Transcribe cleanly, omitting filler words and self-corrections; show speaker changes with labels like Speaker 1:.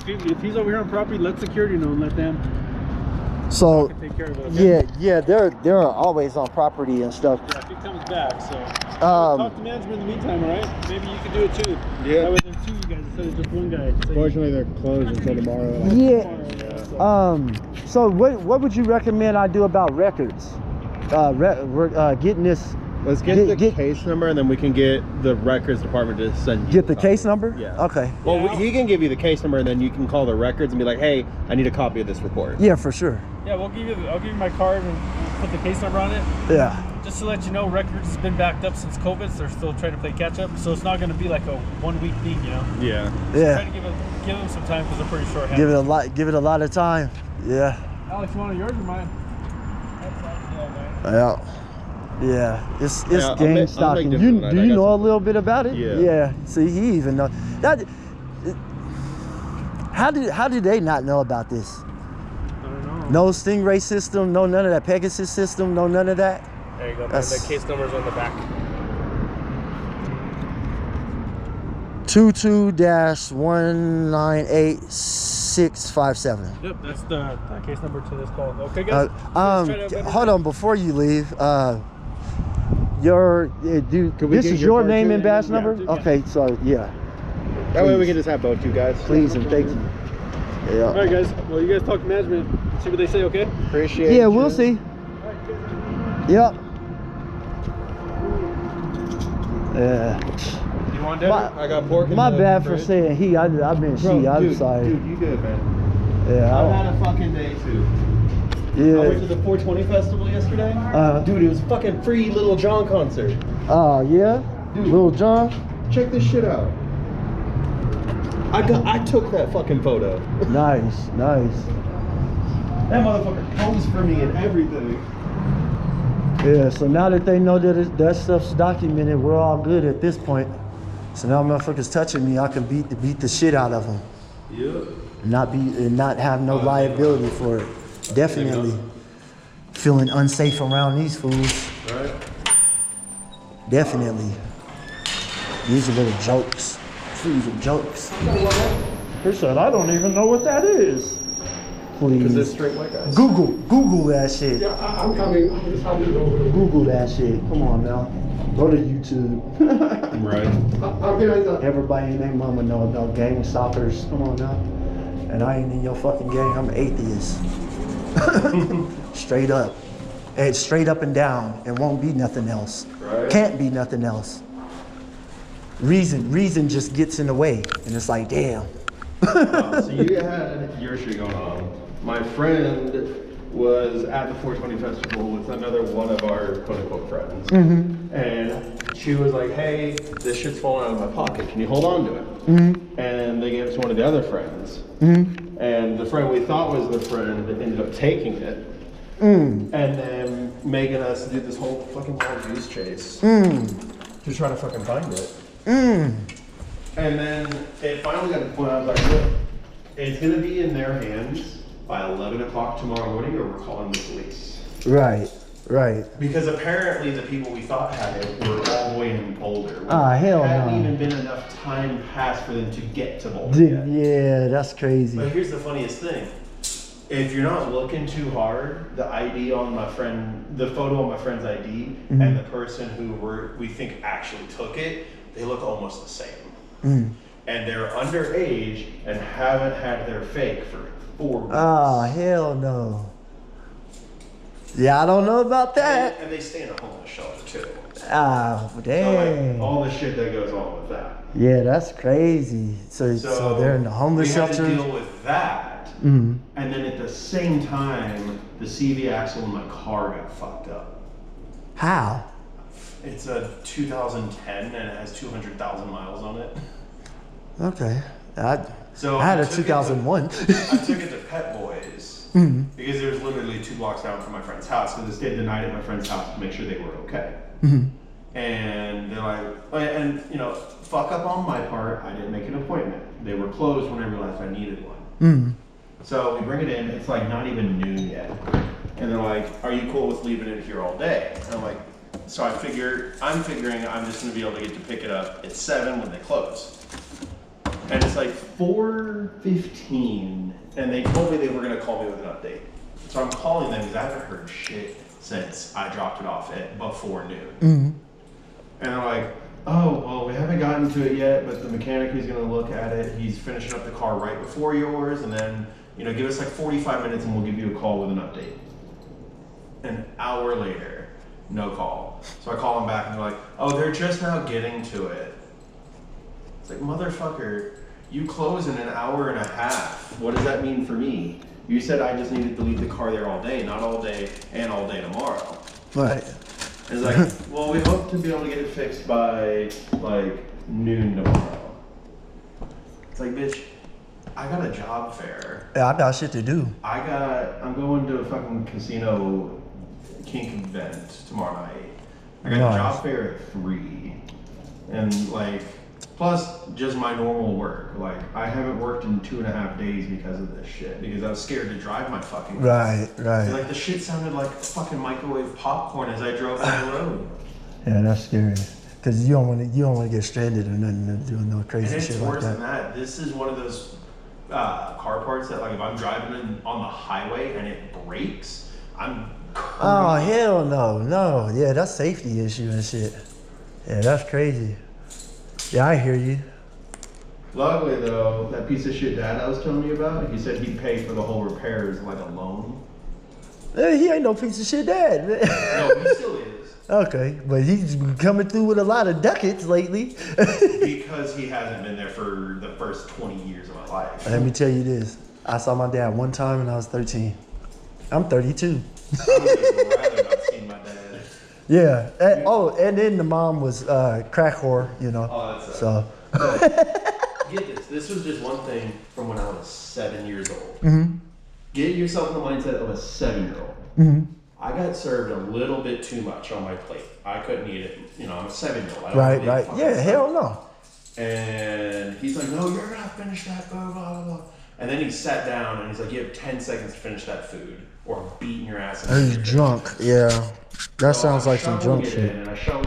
Speaker 1: if he's over here on property, let security know and let them.
Speaker 2: So
Speaker 1: Take care of it, okay?
Speaker 2: yeah, they're always on property and stuff.
Speaker 1: Yeah, if he comes back, so talk to management in the meantime, all right? Maybe you can do it too.
Speaker 3: Yeah.
Speaker 1: That way there's two of you guys instead of just one guy. So
Speaker 3: Fortunately, they're closed until tomorrow.
Speaker 2: Yeah. So what would you recommend I do about records? We're getting this.
Speaker 3: Let's get the case number, and then we can get the records department to send you.
Speaker 2: Get the case number?
Speaker 3: Yeah.
Speaker 2: Okay.
Speaker 3: Well, he can give you the case number, and then you can call the records and be like, "Hey, I need a copy of this report."
Speaker 2: Yeah, for sure.
Speaker 1: yeah, I'll give you my card and we'll put the case number on it.
Speaker 2: Yeah.
Speaker 1: Just to let you know, records has been backed up since COVID, so they're still trying to play catch up. So it's not going to be like a 1 week thing, you know.
Speaker 3: Yeah.
Speaker 2: Yeah.
Speaker 1: Try to give them some time because they're pretty short.
Speaker 2: Give it a lot of time. Yeah.
Speaker 1: Alex, you want yours or mine?
Speaker 2: Yeah. Yeah, it's
Speaker 3: I'll
Speaker 2: gang
Speaker 3: make
Speaker 2: stalking.
Speaker 3: dinner
Speaker 2: Do
Speaker 3: tonight.
Speaker 2: you know a little bit about it?
Speaker 3: Yeah.
Speaker 2: Yeah. See, he even know that. How do they not know about this?
Speaker 1: I don't know.
Speaker 2: No Stingray system, no none of that Pegasus system, no none of that.
Speaker 1: There you go.
Speaker 2: That's
Speaker 1: The case number's on the back.
Speaker 2: 22-198657.
Speaker 1: Yep, that's the case number to this call. Okay, guys.
Speaker 2: Hold on, before you leave, this is your name and badge number?
Speaker 1: Yeah.
Speaker 2: Okay, so yeah.
Speaker 3: That way we can just have both you guys.
Speaker 2: Please and thank you. Yeah.
Speaker 1: All right, guys. Well, you guys talk to management. See what they say, okay?
Speaker 3: Appreciate it.
Speaker 2: Yeah, we'll see. Yep. Yeah.
Speaker 1: You want dinner?
Speaker 3: I got pork in
Speaker 2: My
Speaker 3: the
Speaker 2: bad for
Speaker 3: fridge.
Speaker 2: saying he. I meant she. I'm
Speaker 3: dude,
Speaker 2: sorry.
Speaker 3: Dude, you good, man.
Speaker 2: Yeah.
Speaker 3: I've had a fucking day too. I went to the 420 festival yesterday. Dude, it was fucking free Little John concert.
Speaker 2: Oh yeah.
Speaker 3: Dude.
Speaker 2: Little John.
Speaker 3: Check this shit out. I took that fucking photo.
Speaker 2: Nice.
Speaker 3: That motherfucker posed for me and everything.
Speaker 2: Yeah. So now that they know that that stuff's documented, we're all good at this point. So now motherfuckers touching me, I can beat the shit out of them.
Speaker 3: Yeah.
Speaker 2: And not have no liability for it. Definitely feeling unsafe around these fools.
Speaker 3: Right.
Speaker 2: Definitely. These are little jokes. These are jokes. He said, I don't even know what that is.
Speaker 3: Because they're
Speaker 2: Please.
Speaker 3: straight white guys.
Speaker 2: Google that shit.
Speaker 4: Yeah, I'm coming. I'm just having to go over.
Speaker 2: Google that shit. Come on now. Go to YouTube.
Speaker 3: Right.
Speaker 4: I'll get it.
Speaker 2: Everybody and their mama know about gang stalkers. Come on now. And I ain't in your fucking gang. I'm an atheist. Straight up. And straight up and down. It won't be nothing else.
Speaker 3: Right.
Speaker 2: Can't be nothing else. Reason just gets in the way. And it's like, damn.
Speaker 3: So you had your shit going on. My friend was at the 420 festival with another one of our quote-unquote friends.
Speaker 2: Mm-hmm.
Speaker 3: And she was like, hey, this shit's falling out of my pocket. Can you hold on to it?
Speaker 2: Mm-hmm.
Speaker 3: And they gave it to one of the other friends.
Speaker 2: Mm-hmm.
Speaker 3: And the friend we thought was the friend ended up taking it.
Speaker 2: Mm.
Speaker 3: And then making us do this whole fucking wild goose chase
Speaker 2: Mm.
Speaker 3: to try to fucking find it.
Speaker 2: Mm.
Speaker 3: And then it finally got to the point I was like, look, it's gonna be in their hands by 11 o'clock tomorrow morning or we're calling the police.
Speaker 2: Right.
Speaker 3: Because apparently the people we thought had it were all the way in Boulder.
Speaker 2: Hell
Speaker 3: It hadn't
Speaker 2: no.
Speaker 3: even been enough time passed for them to get to Boulder yet.
Speaker 2: Yeah, that's crazy.
Speaker 3: But here's the funniest thing. If you're not looking too hard, the ID on my friend, the photo on my friend's ID and the person who we think actually took it, they look almost the same.
Speaker 2: Mm.
Speaker 3: And they're underage and haven't had their fake for 4 weeks.
Speaker 2: Oh, hell no. Yeah, I don't know about that.
Speaker 3: And they stay in a homeless shelter too.
Speaker 2: Ah,
Speaker 3: So
Speaker 2: dang.
Speaker 3: like, all the shit that goes on with that.
Speaker 2: Yeah, that's crazy. So they're in the homeless
Speaker 3: we
Speaker 2: shelter.
Speaker 3: had to deal with that.
Speaker 2: Mm.
Speaker 3: And then at the same time, the CV axle in my car got fucked up.
Speaker 2: How?
Speaker 3: It's a 2010 and it has 200,000 miles on it.
Speaker 2: Okay. I
Speaker 3: So
Speaker 2: had a
Speaker 3: took it to-
Speaker 2: 2001.
Speaker 3: I took it to Pet Boys because it was literally 2 blocks down from my friend's house. So they stayed the night at my friend's house to make sure they were okay. And they're like, and you know, fuck up on my part. I didn't make an appointment. They were closed when I realized I needed one. So we bring it in. It's like not even noon yet, and they're like, "Are you cool with leaving it here all day?" And I'm like, so I'm figuring I'm just gonna be able to get to pick it up at 7 when they close. And it's like 4:15, and they told me they were gonna call me with an update. So I'm calling them because I haven't heard shit since I dropped it off at before noon.
Speaker 2: Mm-hmm.
Speaker 3: And they're like, oh, well, we haven't gotten to it yet, but the mechanic is gonna look at it. He's finishing up the car right before yours, and then, give us like 45 minutes and we'll give you a call with an update. An hour later, no call. So I call them back and they're like, oh, they're just now getting to it. It's like, motherfucker, you close in an hour and a half. What does that mean for me? You said I just needed to leave the car there all day, not all day and all day tomorrow.
Speaker 2: Right.
Speaker 3: And it's like, well, we hope to be able to get it fixed by like noon tomorrow. It's like, bitch, I got a job fair.
Speaker 2: Yeah, I got shit to do.
Speaker 3: I'm going to a fucking casino kink event tomorrow night. I got
Speaker 2: Nice.
Speaker 3: a job fair at 3. And like, plus just my normal work. Like, I haven't worked in 2.5 days because of this shit. Because I was scared to drive my fucking car.
Speaker 2: Right.
Speaker 3: Like, the shit sounded like fucking microwave popcorn as I drove down the road.
Speaker 2: Yeah, that's scary. Cause you don't want to get stranded or nothing, doing no
Speaker 3: And
Speaker 2: crazy
Speaker 3: it's
Speaker 2: shit like
Speaker 3: worse than
Speaker 2: that.
Speaker 3: that. This is one of those car parts that, like, if I'm driving on the highway and it breaks, I'm crazy.
Speaker 2: Oh hell no. Yeah, that's safety issue and shit. Yeah, that's crazy. Yeah, I hear you.
Speaker 3: Luckily, though, that piece of shit dad I was telling you about, he said he'd pay for the whole repairs like a loan.
Speaker 2: He ain't no piece of shit dad.
Speaker 3: No, he still is.
Speaker 2: Okay, but he's been coming through with a lot of ducats lately.
Speaker 3: Because he hasn't been there for the first 20 years of my life.
Speaker 2: Let me tell you this. I saw my dad one time when I was 13. I'm 32.
Speaker 3: I would have rather not seen my dad.
Speaker 2: Yeah. And then the mom was crack whore,
Speaker 3: Oh, that's
Speaker 2: So.
Speaker 3: Get this. This was just one thing from when I was 7 years old.
Speaker 2: Mm-hmm.
Speaker 3: Get yourself in the mindset of a 7-year-old.
Speaker 2: Mm-hmm.
Speaker 3: I got served a little bit too much on my plate. I couldn't eat it. I'm a 7-year-old. I don't
Speaker 2: Right.
Speaker 3: eat fucking
Speaker 2: Yeah,
Speaker 3: stuff.
Speaker 2: hell no.
Speaker 3: And he's like, no, you're gonna finish that, blah, blah, blah, blah. And then he sat down and he's like, you have 10 seconds to finish that food or I'm beating your ass.
Speaker 2: He's drunk. Yeah. That sounds like some drunk
Speaker 3: shit.
Speaker 2: shit.
Speaker 3: And I shoveled